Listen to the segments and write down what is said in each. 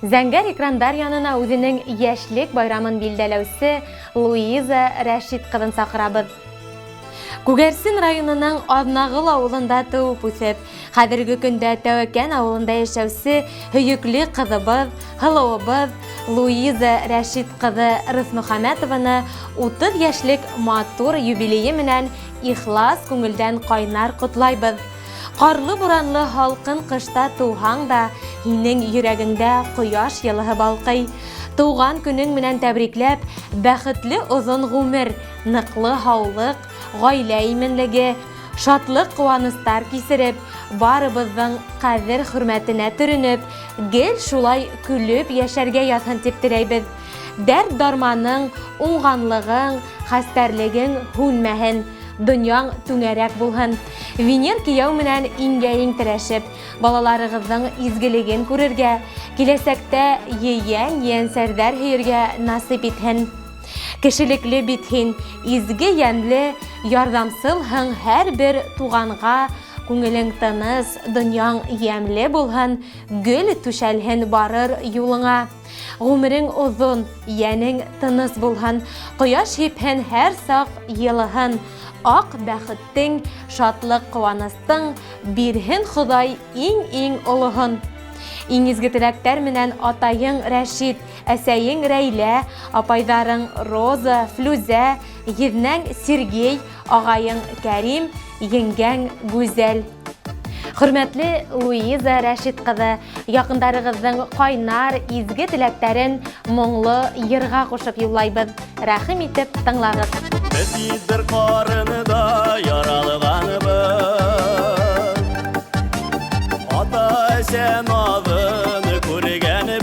Зәңгәр экрандар янына үзенең яшьлек байрамын билдәләүче Луиза Рәшит кызын сакырабыз. Күгәрсен районының Азнагыл авылында туып үсеп, хәзерге көндә Тәвәкән авылында яшәүче һөекле кызыбыз, һылыуыбыз Луиза Рәшит кызы Рысмөхәмәтованы 30 яшьлек матур юбилее менән ихлас күңелдән кайнар котлайбыз. Карлы буранлы халкын кышта туһаң да, һинең йөрәгеңдә кояш йылыһы балкый. Туган көнең менән тәбрикләп, бәхетле озын гомер, ныклы һаулык, гаилә именлеге, шатлык куаныстар кисереп, барыбызның кадер хөрмәтенә төренеп, гел шулай көлеп яшәргә ятһын дип теләйбез. Дәрт дарманың, уңганлыгың, хәстәрлегең һүнмәһен, дөньяң түңәрәк булһын. Венер кияү менән иңгә-иң терәшеп, балаларыгызның изгелеген күрергә, киләсәктә ейән-ейәнсәрҙәр һөйәргә насип итһен. Кешелекле бит һин, изге йәнле, ярдәмсыл һәм һәрбер туганга күңелең тыныс, дөньяң ямьле булһын, гөл түшәлһен барыр юлыңа. Гомерең озын, йәнең тыныс булһын, кояш һипһен һәр саҡ йылыһын. Ак бәхеттең, шатлык куаныстың бирһен Ходай иң олоһын. Иң изге теләктәр менән атайың Рәшит, әсәйең Рәйлә, апайдарың Роза, Флүзә, еҙнәң Сергей, ағайың Кәрим, еңгәң Гүзәл. Хөрмәтле Луиза Рәшит кызы, якындарыгыздың кайнар изге теләктәрен моңлы йырга кушып юллайбыз. Рәхим итеп тыңлагыз. Без бер карыныда яралганыбыз, ата-әсә назын күргәнбез,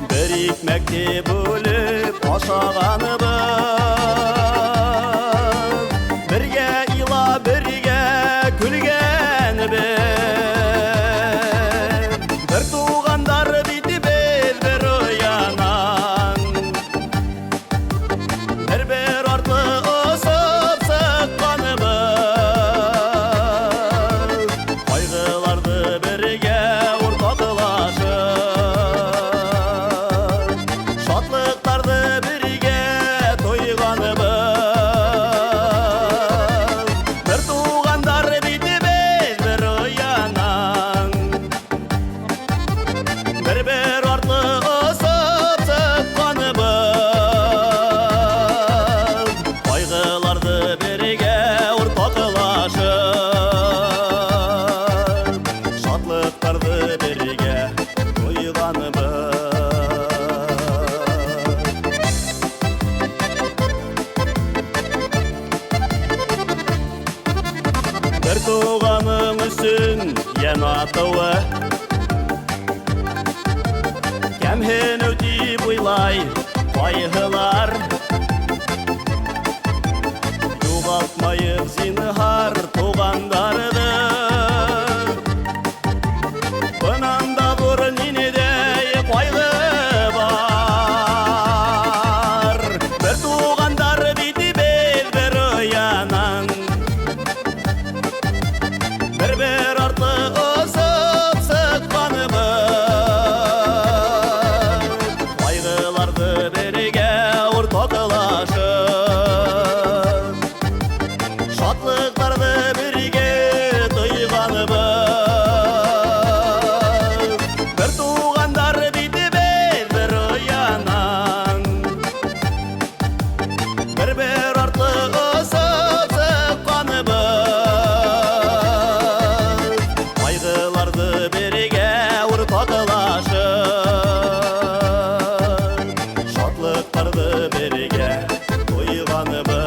бер икмәкне бүлеп ашаганыбыз, бергә илап, бергә көлгәнбез, бер тугандар битебез бер уянан, бер артлы осып сыҡҡаныбыҙ, ҡайғыларҙы бергә уртаҡлашып, шатлыҡтарҙы бергә тойғаныбыҙ, бер туғандар битебеҙ бер уянан, бер артлы осып сыҡҡаныбыҙ, ҡайғыларҙы бергә уртаҡлашып, шатлыҡтарҙы бергә тойғаныбыҙ. Бер туғаның өсөн йән атыуы, кәмһенеү дип уйлай ҡайһылар, юғалтмайыҡ зинһар туғандарҙы, бынан да ҙур ниндәй ҡайғы бар. Бер туғандар битебеҙ бер уянан, бер артлы осып сыҡҡаныбыҙ, ҡайғыларҙы бергә уртаҡлашып, шатлыҡтарҙы бергә тойғаныбыҙ, бер туғандар битебеҙ бер уянан, бер артлы осып сыҡҡаныбыҙ, ҡайғыларҙы бергә уртаҡлашып, шатлыҡтарҙы бергә тойғаныбыҙ.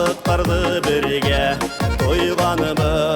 шатлыктарды бергә тойганыбыз